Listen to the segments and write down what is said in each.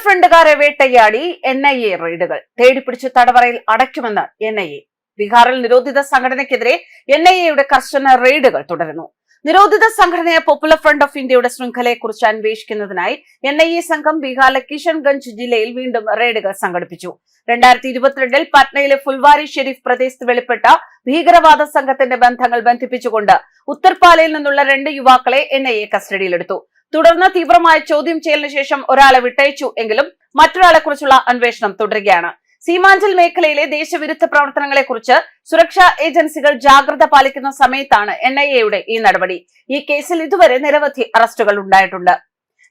ഫ്രണ്ടുകാരെ വേട്ടയാടി NIA റെയ്ഡുകൾ. തേടിപ്പിടിച്ച് തടവറയിൽ അടയ്ക്കുമെന്ന് NIA. ബീഹാറിൽ നിരോധിത സംഘടനയ്ക്കെതിരെ NIAയുടെ കർശന റെയ്ഡുകൾ തുടരുന്നു. നിരോധിത സംഘടനയായ പോപ്പുലർ ഫ്രണ്ട് ഓഫ് ഇന്ത്യയുടെ ശൃംഖലയെക്കുറിച്ച് അന്വേഷിക്കുന്നതിനായി NIA സംഘം ബീഹാറിലെ കിഷൻഗഞ്ച് ജില്ലയിൽ വീണ്ടും റെയ്ഡുകൾ സംഘടിപ്പിച്ചു. 2022-ൽ പട്നയിലെ ഫുൽവാരി ഷെരീഫ് പ്രദേശത്ത് വെളിപ്പെട്ട ഭീകരവാദ സംഘത്തിന്റെ ബന്ധങ്ങൾ ബന്ധിപ്പിച്ചുകൊണ്ട് ഉത്തർപാലയിൽ നിന്നുള്ള 2 യുവാക്കളെ NIA കസ്റ്റഡിയിലെടുത്തു. തുടർന്ന് തീവ്രമായ ചോദ്യം ചെയ്യലിന് ശേഷം ഒരാളെ വിട്ടയച്ചു എങ്കിലും മറ്റൊരാളെ കുറിച്ചുള്ള അന്വേഷണം തുടരുകയാണ്. സീമാഞ്ചൽ മേഖലയിലെ ദേശവിരുദ്ധ പ്രവർത്തനങ്ങളെക്കുറിച്ച് സുരക്ഷാ ഏജൻസികൾ ജാഗ്രത പാലിക്കുന്ന സമയത്താണ് NIAയുടെ ഈ നടപടി. ഈ കേസിൽ ഇതുവരെ നിരവധി അറസ്റ്റുകൾ ഉണ്ടായിട്ടുണ്ട്.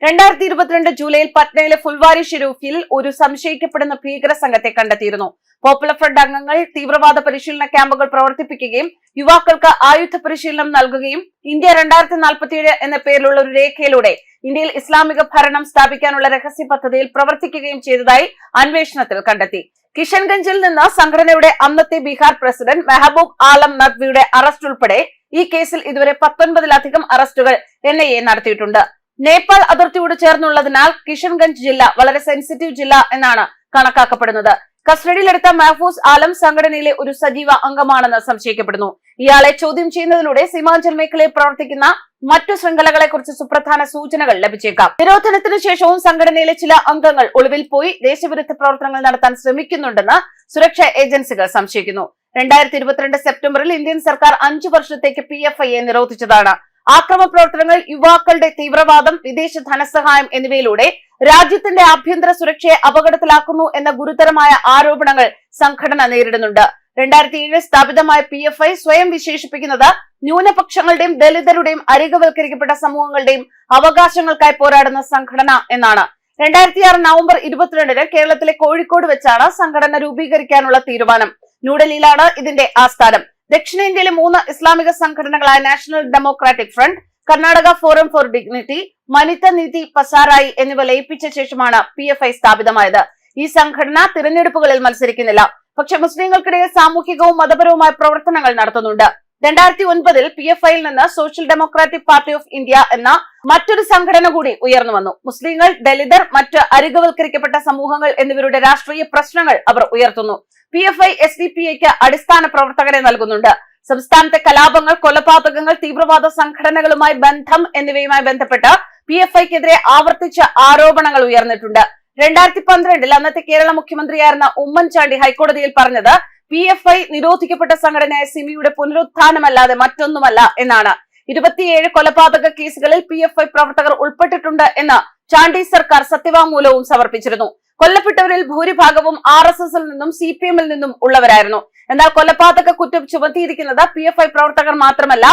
2022 ജൂലൈയിൽ പട്നയിലെ ഫുൽവാരി ഷെരീഫിൽ ഒരു സംശയിക്കപ്പെടുന്ന ഭീകര സംഘത്തെ കണ്ടെത്തിയിരുന്നു. പോപ്പുലർ ഫ്രണ്ട് അംഗങ്ങൾ തീവ്രവാദ പരിശീലന ക്യാമ്പുകൾ പ്രവർത്തിപ്പിക്കുകയും യുവാക്കൾക്ക് ആയുധ പരിശീലനം നൽകുകയും ഇന്ത്യ 2047 എന്ന പേരിലുള്ള ഒരു രേഖയിലൂടെ ഇന്ത്യയിൽ ഇസ്ലാമിക ഭരണം സ്ഥാപിക്കാനുള്ള രഹസ്യ പദ്ധതിയിൽ പ്രവർത്തിക്കുകയും ചെയ്തതായി അന്വേഷണത്തിൽ കണ്ടെത്തി. കിഷൻഗഞ്ചിൽ നിന്ന് സംഘടനയുടെ അന്നത്തെ ബീഹാർ പ്രസിഡന്റ് മെഹബൂബ് ആലം നദ്വിയുടെ അറസ്റ്റ് ഉൾപ്പെടെ ഈ കേസിൽ ഇതുവരെ 19-ലധികം അറസ്റ്റുകൾ NIA നടത്തിയിട്ടുണ്ട്. നേപ്പാൾ അതിർത്തിയോട് ചേർന്നുള്ളതിനാൽ കിഷൻഗഞ്ച് ജില്ല വളരെ സെൻസിറ്റീവ് ജില്ല എന്നാണ് കണക്കാക്കപ്പെടുന്നത്. കസ്റ്റഡിയിലെടുത്ത മെഹഫൂസ് ആലം സംഘടനയിലെ ഒരു സജീവ അംഗമാണെന്ന് സംശയിക്കപ്പെടുന്നു. ഇയാളെ ചോദ്യം ചെയ്യുന്നതിലൂടെ സീമാഞ്ചൽ മേഖലയിൽ പ്രവർത്തിക്കുന്ന മറ്റു ശൃംഖലകളെ കുറിച്ച് സുപ്രധാന സൂചനകൾ ലഭിച്ചേക്കാം. നിരോധനത്തിന് ശേഷവും സംഘടനയിലെ ചില അംഗങ്ങൾ ഒളിവിൽ പോയി ദേശവിരുദ്ധ പ്രവർത്തനങ്ങൾ നടത്താൻ ശ്രമിക്കുന്നുണ്ടെന്ന് സുരക്ഷാ ഏജൻസികൾ സംശയിക്കുന്നു. 2022 സെപ്റ്റംബറിൽ ഇന്ത്യൻ സർക്കാർ 5 വർഷത്തേക്ക് PFIയെ നിരോധിച്ചതാണ്. ആക്രമണ പ്രവർത്തനങ്ങൾ, യുവാക്കളുടെ തീവ്രവാദം, വിദേശ ധനസഹായം എന്നിവയിലൂടെ രാജ്യത്തിന്റെ ആഭ്യന്തര സുരക്ഷയെ അപകടത്തിലാക്കുന്നു എന്ന ഗുരുതരമായ ആരോപണങ്ങൾ സംഘടന നേരിടുന്നുണ്ട്. 2007 സ്ഥാപിതമായ PFI സ്വയം വിശേഷിപ്പിക്കുന്നത് ന്യൂനപക്ഷങ്ങളുടെയും ദലിതരുടെയും അരികവൽക്കരിക്കപ്പെട്ട സമൂഹങ്ങളുടെയും അവകാശങ്ങൾക്കായി പോരാടുന്ന സംഘടന എന്നാണ്. 2006 നവംബർ 22-ന് കേരളത്തിലെ കോഴിക്കോട് വെച്ചാണ് സംഘടന രൂപീകരിക്കാനുള്ള തീരുമാനം. ന്യൂഡൽഹിയിലാണ് ഇതിന്റെ ആസ്ഥാനം. ദക്ഷിണേന്ത്യയിലെ 3 ഇസ്ലാമിക സംഘടനകളായ national democratic front, Karnataka forum for dignity, Manitha Neethi Pasarai എന്നിവ ലയിപ്പിച്ച ശേഷമാണ് PFI സ്ഥാപിതമായത്. ഈ സംഘടന തിരഞ്ഞെടുപ്പുകളിൽ മത്സരിക്കുന്നില്ല, പക്ഷെ മുസ്ലിങ്ങൾക്കിടയിൽ സാമൂഹികവും മതപരവുമായ പ്രവർത്തനങ്ങൾ നടത്തുന്നുണ്ട്. 2009-ൽ PFIയിൽ നിന്ന് social democratic party of India എന്ന മറ്റൊരു സംഘടന കൂടി ഉയർന്നു വന്നു. മുസ്ലിങ്ങൾ, ദലിതർ, മറ്റ് അരികവൽക്കരിക്കപ്പെട്ട സമൂഹങ്ങൾ എന്നിവരുടെ രാഷ്ട്രീയ പ്രശ്നങ്ങൾ അവർ ഉയർത്തുന്നു. PFI SDPIക്ക് അടിസ്ഥാന പ്രവർത്തകരെ നൽകുന്നുണ്ട്. സംസ്ഥാനത്തെ കലാപങ്ങൾ, കൊലപാതകങ്ങൾ, തീവ്രവാദ സംഘടനകളുമായി ബന്ധം എന്നിവയുമായി ബന്ധപ്പെട്ട് PFIക്കെതിരെ ആവർത്തിച്ച ആരോപണങ്ങൾ ഉയർന്നിട്ടുണ്ട്. 2012-ൽ അന്നത്തെ കേരള മുഖ്യമന്ത്രിയായിരുന്ന ഉമ്മൻചാണ്ടി ഹൈക്കോടതിയിൽ പറഞ്ഞത് PFI നിരോധിക്കപ്പെട്ട സംഘടനയായ സിമിയുടെ പുനരുത്ഥാനമല്ലാതെ മറ്റൊന്നുമല്ല എന്നാണ്. 27 കൊലപാതക കേസുകളിൽ PFI പ്രവർത്തകർ ഉൾപ്പെട്ടിട്ടുണ്ട് എന്ന് ചാണ്ടി സർക്കാർ സത്യവാങ്മൂലവും സമർപ്പിച്ചിരുന്നു. കൊല്ലപ്പെട്ടവരിൽ ഭൂരിഭാഗവും RSSൽ നിന്നും CPMൽ നിന്നും ഉള്ളവരായിരുന്നു. എന്നാൽ കൊലപാതക കുറ്റം ചുമത്തിയിരിക്കുന്നത് PFI പ്രവർത്തകർ മാത്രമല്ല,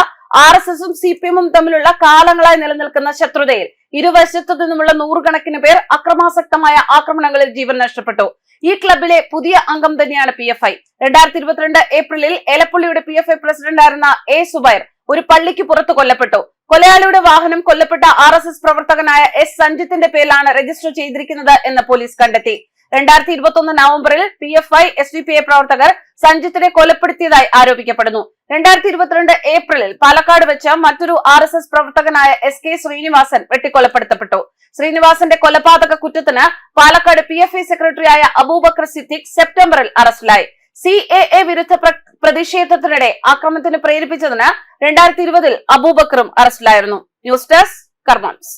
RSSും CPMും തമ്മിലുള്ള കാലങ്ങളായി നിലനിൽക്കുന്ന ശത്രുതയിൽ ഇരുവശത്തു നിന്നുമുള്ള നൂറുകണക്കിന് പേർ അക്രമാസക്തമായ ആക്രമണങ്ങളിൽ ജീവൻ നഷ്ടപ്പെട്ടു. ഈ ക്ലബിലെ പുതിയ അംഗം തന്നെയാണ് PFI. 2022 ഏപ്രിലിൽ ഏലപ്പള്ളിയുടെ PFI പ്രസിഡന്റായിരുന്ന A സുബൈർ ഒരു പള്ളിക്ക് പുറത്ത് കൊല്ലപ്പെട്ടു. കൊലയാളിയുടെ വാഹനം കൊല്ലപ്പെട്ട RSS പ്രവർത്തകനായ S സഞ്ജിത്തിന്റെ പേരിലാണ് രജിസ്റ്റർ ചെയ്തിരിക്കുന്നത് എന്ന് പോലീസ് കണ്ടെത്തി. 2021 നവംബറിൽ PFI SDPI പ്രവർത്തകർ സഞ്ജിത്തിനെ കൊലപ്പെടുത്തിയതായി ആരോപിക്കപ്പെടുന്നു. 2022 ഏപ്രിലിൽ പാലക്കാട് വെച്ച് മറ്റൊരു RSS പ്രവർത്തകനായ SK ശ്രീനിവാസൻ വെട്ടിക്കൊലപ്പെടുത്തപ്പെട്ടു. ശ്രീനിവാസന്റെ കൊലപാതക കുറ്റത്തിന് പാലക്കാട് PFI സെക്രട്ടറിയായ അബൂബക്കർ സിദ്ദീഖ് സെപ്റ്റംബറിൽ അറസ്റ്റിലായി. CAA വിരുദ്ധ പ്രതിഷേധത്തിനിടെ ആക്രമണത്തിന് പ്രേരിപ്പിച്ചതിന് 2020-ൽ അബൂബക്കറും അറസ്റ്റിലായിരുന്നു. News desk കർമ്മോൺസ്.